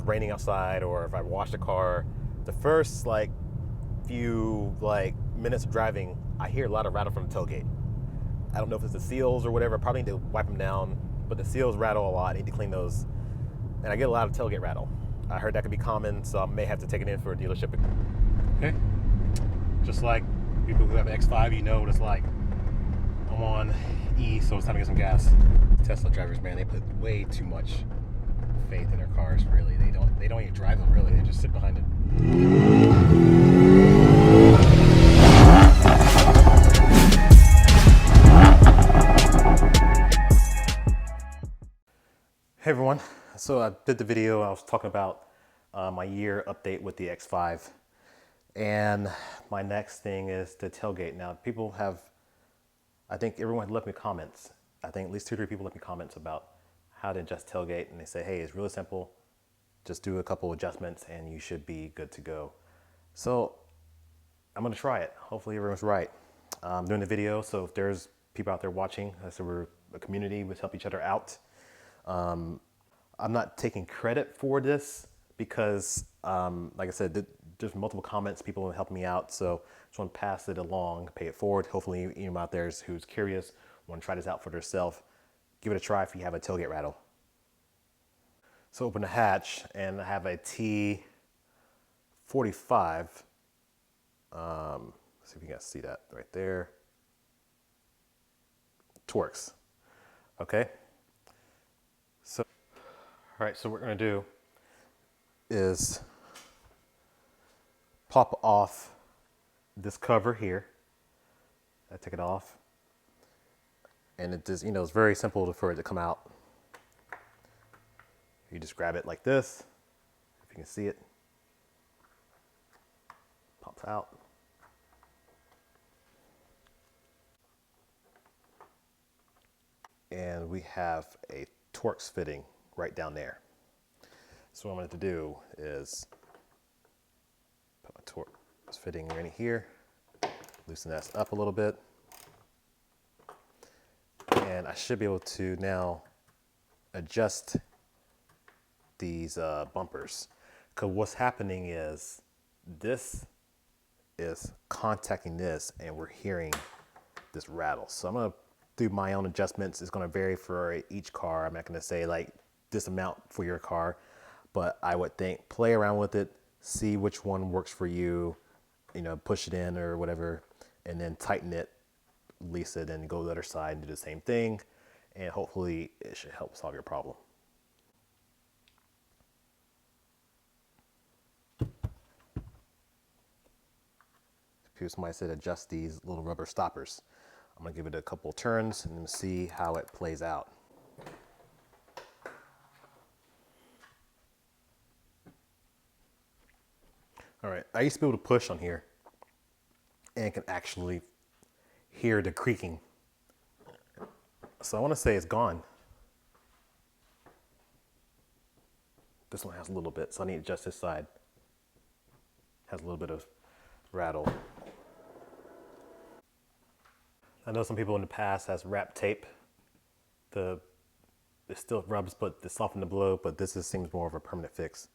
raining outside or if I wash the car, the first like few like minutes of driving, I hear a lot of rattle from the tailgate. I don't know if it's the seals or whatever. I probably need to wipe them down, but the seals rattle a lot. I need to clean those. And I get a lot of tailgate rattle. I heard that could be common, so I may have to take it in for a dealership. Okay, just like people who have an X5, you know what it's like. I'm on E, so it's time to get some gas. Tesla drivers, man, they put way too much faith in their cars. Really, they don't even drive them. Really, they just sit behind it. Hey everyone, so I did the video. I was talking about my year update with the X5, and my next thing is the tailgate. Now, people have, I think everyone left me comments. I think at least 2 or 3 people left me comments about how to adjust tailgate, and they say, hey, it's really simple. Just do a couple adjustments and you should be good to go. So I'm gonna try it. Hopefully everyone's right. I'm doing the video, so if there's people out there watching, so we're a community, we help each other out. I'm not taking credit for this because, like I said, there's multiple comments, people help me out, so I just want to pass it along, pay it forward. Hopefully anyone out there who's curious, want to try this out for themselves, give it a try if you have a tailgate rattle. So open the hatch, and I have a T45. Let's see if you guys see that right there. Torx. Okay. So, all right. So what we're gonna do is pop off this cover here. I take it off, and it just, it's very simple for it to come out. You just grab it like this, if you can see it. Pops out. And we have a Torx fitting right down there. So what I'm going to do is put my Torx fitting right in here, loosen that up a little bit, and I should be able to now adjust these bumpers. Because what's happening is this is contacting this and we're hearing this rattle. So I'm going to do my own adjustments. It's going to vary for each car. I'm not going to say like this amount for your car, but I would think play around with it, see which one works for you, push it in or whatever, and then tighten it, release it, and go to the other side and do the same thing, and hopefully it should help solve your problem. Somebody said adjust these little rubber stoppers. I'm gonna give it a couple turns and see how it plays out. All right, I used to be able to push on here and can actually hear the creaking. So I wanna say it's gone. This one has a little bit, so I need to adjust this side. Has a little bit of rattle. I know some people in the past has wrap tape. It still rubs, but to soften the blow, but this seems more of a permanent fix.